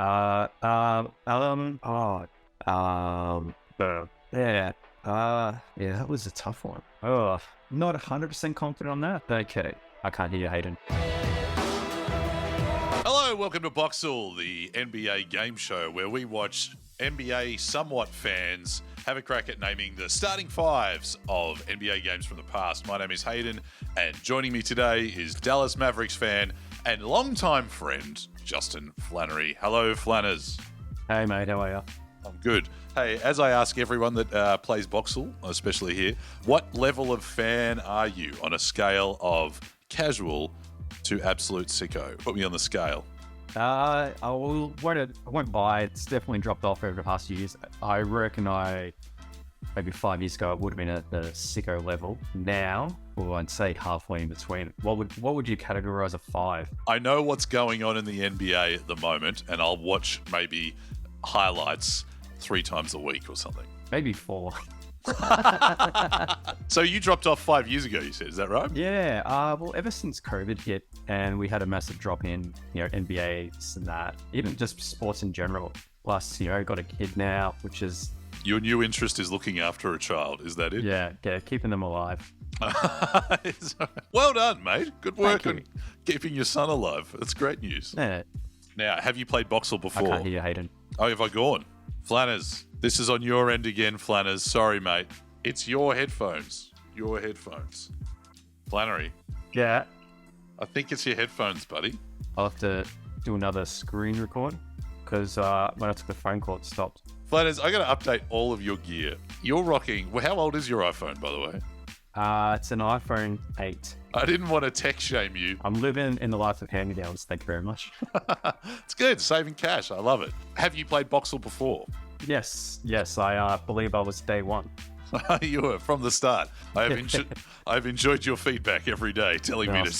Oh, um, yeah, yeah, that was a tough one. Oh, not 100% confident on that. Okay, I can't hear you, Hayden. Hello, welcome to Boxle, the NBA game show where we watch NBA somewhat fans have a crack at naming the starting fives of NBA games from the past. My name is Hayden, and joining me today is Dallas Mavericks fan and longtime friend, Justin Flannery. Hello, Flanners. Hey, mate, how are you? I'm good. Hey, as I ask everyone that plays Boxle, especially here, what level of fan are you on a scale of casual to absolute sicko? Put me on the scale. I won't lie, it's definitely dropped off over the past years. I reckon maybe 5 years ago, it would have been at the sicko level. Now, well, I'd say halfway in between. What would you categorize a 5? I know what's going on in the NBA at the moment, and I'll watch maybe highlights 3 times a week or something. Maybe 4. So you dropped off 5 years ago, you said, is that right? Yeah, well, ever since COVID hit and we had a massive drop in, NBA, this and that, even just sports in general. Plus, got a kid now, which is... Your new interest is looking after a child, is that it? Yeah, keeping them alive. Well done, mate. Good work Thank on keeping your son alive. That's great news. Yeah, Now, have you played Boxle I before? can't hear you, Hayden. Oh, have I gone? Flanners, this is on your end again, Flanners. Sorry, mate. It's your headphones. Your headphones. Flannery, Yeah, I think it's your headphones, buddy. I'll have to do another screen record because when I took the phone call, it stopped. Flanners, I got to update all of your gear. You're rocking... Well, how old is your iPhone, by the way? It's an iPhone 8. I didn't want to tech shame you. I'm living in the life of hand-me-downs, thank you very much. It's good, saving cash. I love it. Have you played Boxle before? Yes, I believe I was day one. You were from the start. I've enjoyed your feedback every day, telling me to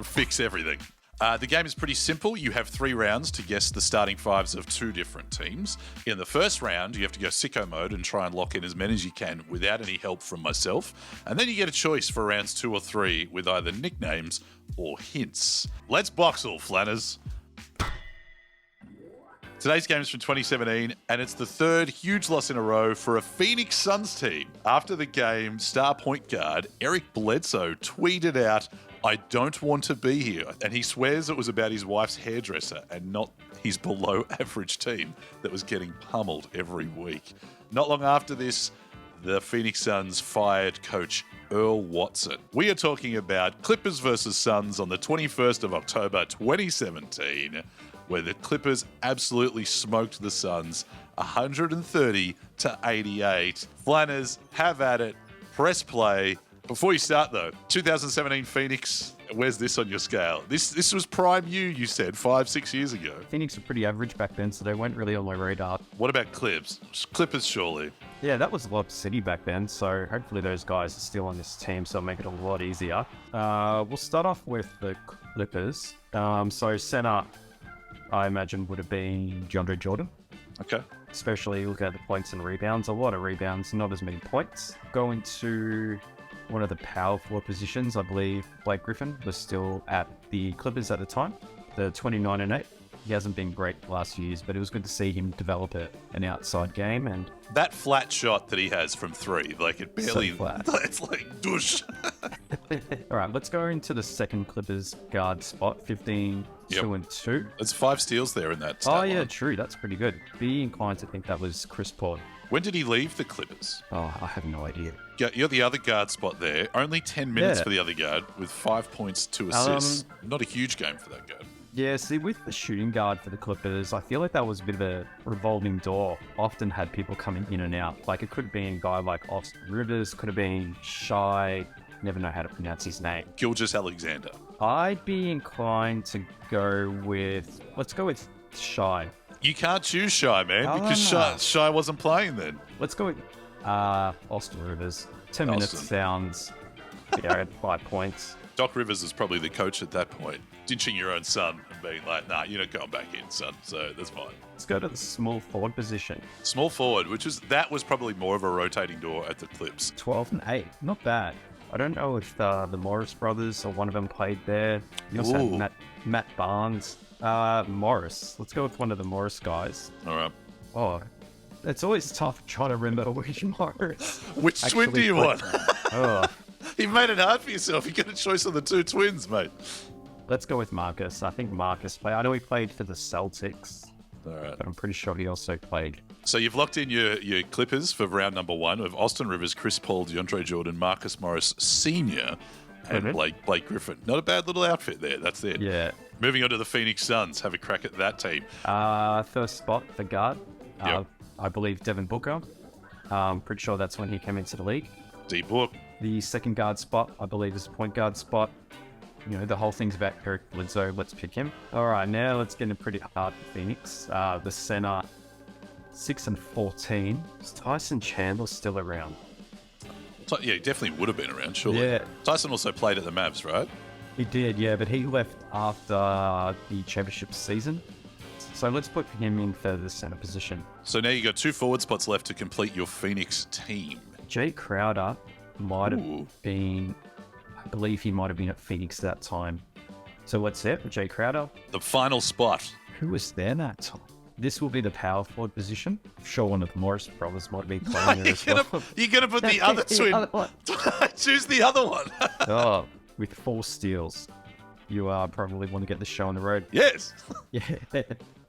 fix everything. The game is pretty simple. You have 3 rounds to guess the starting fives of 2 different teams. In the first round, you have to go sicko mode and try and lock in as many as you can without any help from myself. And then you get a choice for rounds 2 or 3 with either nicknames or hints. Let's Boxle, Flanners. Today's game is from 2017, and it's the 3rd huge loss in a row for a Phoenix Suns team. After the game, star point guard Eric Bledsoe tweeted out, "I don't want to be here," and he swears it was about his wife's hairdresser and not his below-average team that was getting pummeled every week. Not long after this, the Phoenix Suns fired coach Earl Watson. We are talking about Clippers versus Suns on the 21st of October 2017, where the Clippers absolutely smoked the Suns 130-88. Flanners, have at it. Press play. Before you start, though, 2017 Phoenix, where's this on your scale? This was prime you said, 5-6 years ago. Phoenix were pretty average back then, so they weren't really on my radar. What about Clips? Clippers, surely. Yeah, that was Lob City back then, so hopefully those guys are still on this team, so it'll make it a lot easier. We'll start off with the Clippers. So center, I imagine, would have been DeAndre Jordan. Okay. Especially looking at the points and rebounds. A lot of rebounds, not as many points. Going to one of the power forward positions, I believe Blake Griffin was still at the Clippers at the time, the 29-8. He hasn't been great the last few years, but it was good to see him develop an outside game. And that flat shot that he has from 3, like it barely... So flat. It's like, douche. All right, let's go into the second Clippers guard spot, 15, 2 and 2. There's 5 steals there in that stat Oh, yeah, line. true. That's pretty good. Be inclined to think that was Chris Paul. When did he leave the Clippers? Oh, I have no idea. You're the other guard spot there. Only 10 minutes for the other guard with 5 points, 2 assists. Not a huge game for that guard. Yeah, see, with the shooting guard for the Clippers, I feel like that was a bit of a revolving door. Often had people coming in and out. Like, it could have been a guy like Austin Rivers, could have been Shy, never know how to pronounce his name. Gilgeous Alexander. I'd be inclined to let's go with Shy. You can't choose Shy, man, because Shy wasn't playing then. Let's go with Austin Rivers. 10 minutes sounds, 5 points. Doc Rivers is probably the coach at that point, ditching your own son and being like, nah, you're not going back in, son, so that's fine. Let's go to the small forward position. Small forward, that was probably more of a rotating door at the Clips. 12 and 8, not bad. I don't know if the Morris brothers or one of them played there. You also had Matt Barnes. Morris. Let's go with one of the Morris guys. All right. Oh, it's always tough trying to remember which Morris. Which twin do you want? Oh, You've made it hard for yourself. You get a choice of the two twins, mate. let's go with Marcus. I think Marcus played. I know he played for the Celtics, All right. but I'm pretty sure he also played. So you've locked in your Clippers for round number 1 of Austin Rivers, Chris Paul, DeAndre Jordan, Marcus Morris Sr., and Blake Griffin. Not a bad little outfit there. That's it. Yeah. Moving on to the Phoenix Suns. Have a crack at that team. First spot for guard. Yep. I believe Devin Booker. Pretty sure that's when he came into the league. D-Book. The second guard spot, I believe, is a point guard spot. You know, the whole thing's about Eric Bledsoe. Let's pick him. All right, now let's get it pretty hard for Phoenix. The center, 6 and 14. Is Tyson Chandler still around? Yeah, he definitely would have been around, surely. Yeah. Tyson also played at the Mavs, right? He did, yeah, but he left after the championship season. So let's put him in for the center position. So now you got 2 forward spots left to complete your Phoenix team. Jay Crowder might Ooh. have been, I believe he might have been at Phoenix that time. So what's that for Jay Crowder? The final spot. Who was there that time? This will be the power forward position. I'm sure one of the Morris brothers might be playing there as well. You're gonna put the other twin. Choose the other one. Oh, with 4 steals. You probably want to get the show on the road. Yes. Yeah.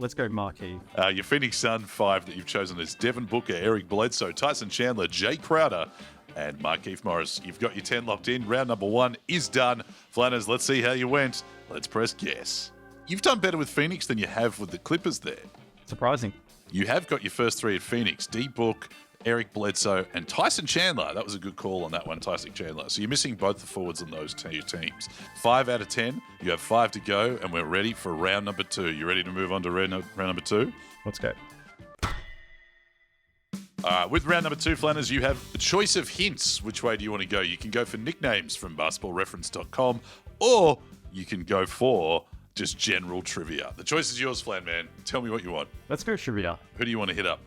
Let's go Marquee. Your Phoenix Sun 5 that you've chosen is Devin Booker, Eric Bledsoe, Tyson Chandler, Jay Crowder, and Markieff Morris. You've got your 10 locked in. Round number 1 is done. Flanners, let's see how you went. Let's press guess. You've done better with Phoenix than you have with the Clippers there. Surprising. You have got your first 3 at Phoenix. D-Book, Eric Bledsoe, and Tyson Chandler. That was a good call on that one, Tyson Chandler. So you're missing both the forwards on those 2 teams. 5 out of 10. You have 5 to go, and we're ready for round number 2. You ready to move on to round number 2? Let's go. With round number 2, Flanners, you have a choice of hints. Which way do you want to go? You can go for nicknames from basketballreference.com, or you can go for just general trivia. The choice is yours, Flan Man. Tell me what you want. Let's go trivia. Who do you want to hit up?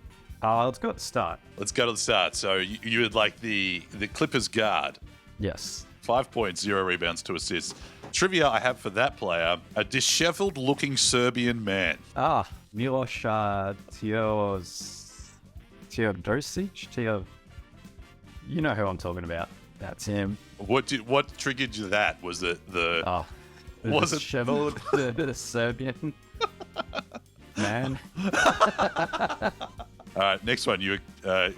Let's go at the start. Let's go to the start. So you would like the Clippers guard. Yes. 5 points, 0 rebounds, 2 assists. Trivia I have for that player, a disheveled-looking Serbian man. Miloš Teodosic? You know who I'm talking about. That's him. What triggered you that? Was it the... Was it disheveled, the Serbian man? All right, next one. You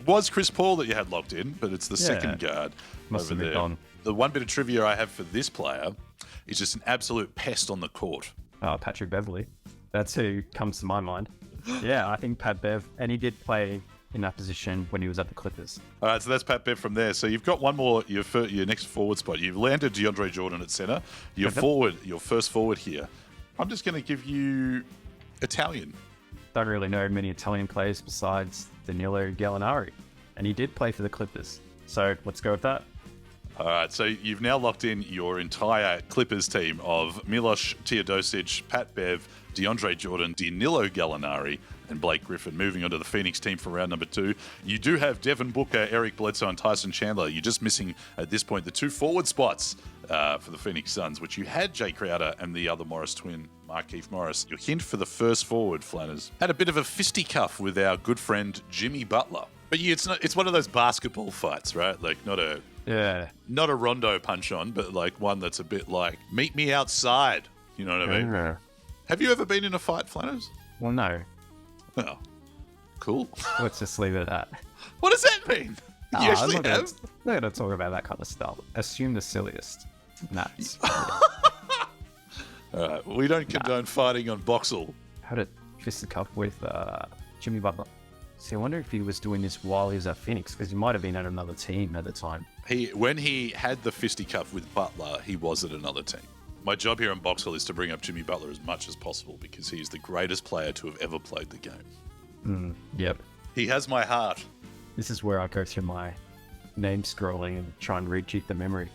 was Chris Paul that you had locked in, but it's the second guard Must over have been there. gone. The one bit of trivia I have for this player is just an absolute pest on the court. Patrick Beverley. That's who comes to my mind. Yeah, I think Pat Bev. And he did play in that position when he was at the Clippers. All right, so that's Pat Bev from there. So you've got one more, your next forward spot. You've landed DeAndre Jordan at center. Your first forward here. I'm just going to give you Italian. Don't really know many Italian players besides Danilo Gallinari. And he did play for the Clippers. So let's go with that. All right, so you've now locked in your entire Clippers team of Miloš Teodosic, Pat Bev, DeAndre Jordan, Danilo Gallinari, and Blake Griffin. Moving on to the Phoenix team for round number 2. You do have Devin Booker, Eric Bledsoe, and Tyson Chandler. You're just missing, at this point, the 2 forward spots for the Phoenix Suns, which you had Jay Crowder and the other Morris twin, Markieff Morris. Your hint for the first forward, Flanners, had a bit of a fisticuff with our good friend Jimmy Butler. But it's one of those basketball fights, right? Like not a Rondo punch on, but like one that's a bit like, meet me outside. You know what I mean? Yeah. Have you ever been in a fight, Flanners? Well, no. Oh, cool. Let's just leave it at that. What does that mean? You actually I'm have? not going to talk about that kind of stuff. Assume the silliest. Nuts. All right, we don't condone fighting on Boxle. Had a fisticuff with Jimmy Butler. See, I wonder if he was doing this while he was at Phoenix, because he might have been at another team at the time. When he had the fisticuff with Butler, he was at another team. My job here on Boxle is to bring up Jimmy Butler as much as possible because he's the greatest player to have ever played the game. Yep. He has my heart. This is where I go through my name scrolling and try and rejig the memory.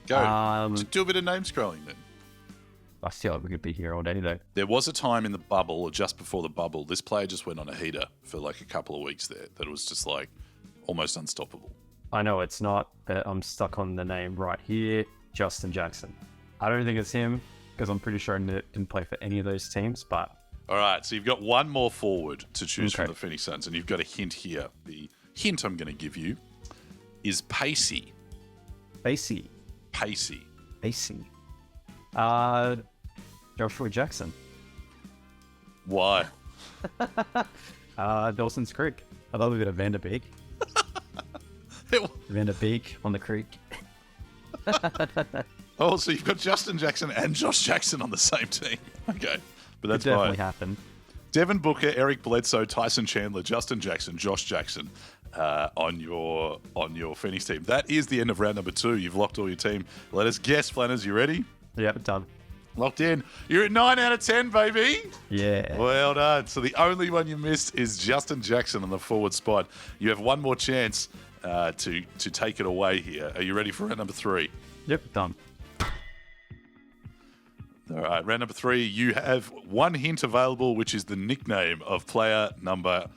Go. Just do a bit of name scrolling then. I feel like we could be here all day today. There was a time in the bubble, or just before the bubble, this player just went on a heater for like a couple of weeks there that was just like almost unstoppable. I know it's not, but I'm stuck on the name right here, Justin Jackson. I don't think it's him. because I'm pretty sure I didn't play for any of those teams, but... All right, so you've got one more forward to choose from Okay. the Phoenix Suns, and you've got a hint here. The hint I'm going to give you is pacey. Pacey. Pacey. Pacey. Joshua Jackson. Why? Dawson's Creek. I love a bit of Vanderbeek. Vanderbeek on the creek. Oh, so you've got Justin Jackson and Josh Jackson on the same team. Okay, but that's It definitely fine. happened. Devin Booker, Eric Bledsoe, Tyson Chandler, Justin Jackson, Josh Jackson on your Phoenix team. That is the end of round number 2. You've locked all your team. Let us guess, Flanners. You ready? Yep, done. Locked in. You're at 9 out of 10, baby. Yeah. Well done. So the only one you missed is Justin Jackson on the forward spot. You have one more chance to take it away here. Are you ready for round number 3? Yep, done. All right, round number 3. You have one hint available, which is the nickname of player number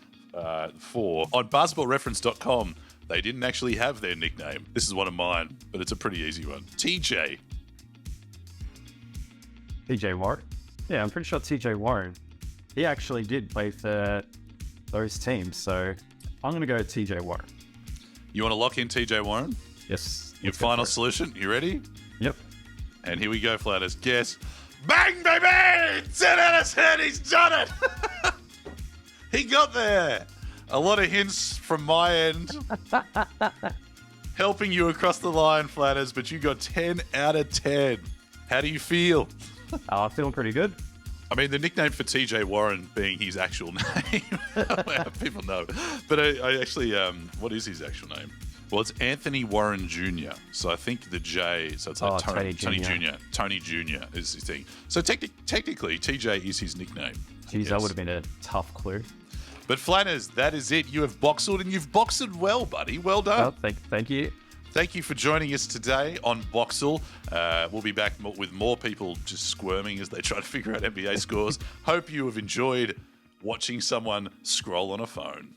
4. On basketballreference.com, they didn't actually have their nickname. This is one of mine, but it's a pretty easy one. TJ. TJ Warren? Yeah, I'm pretty sure TJ Warren. He actually did play for those teams, so I'm going to go with TJ Warren. You want to lock in TJ Warren? Yes. Your let's go final for it. solution? You ready? Yep. And here we go, Flanners. Guess. Bang, baby! 10 out of 10. He's done it. He got there. A lot of hints from my end. Helping you across the line, Flanners, but you got 10 out of 10. How do you feel? Feeling pretty good. I mean, the nickname for TJ Warren being his actual name. People know. But I actually, what is his actual name? Well, it's Anthony Warren Jr. So I think the J, so it's like Tony Jr. Tony Jr. is his thing. So technically, TJ is his nickname. Jeez, that would have been a tough clue. But Flanners, that is it. You have boxled, and you've boxed well, buddy. Well done. Well, thank you. Thank you for joining us today on Boxle. We'll be back with more people just squirming as they try to figure out NBA scores. Hope you have enjoyed watching someone scroll on a phone.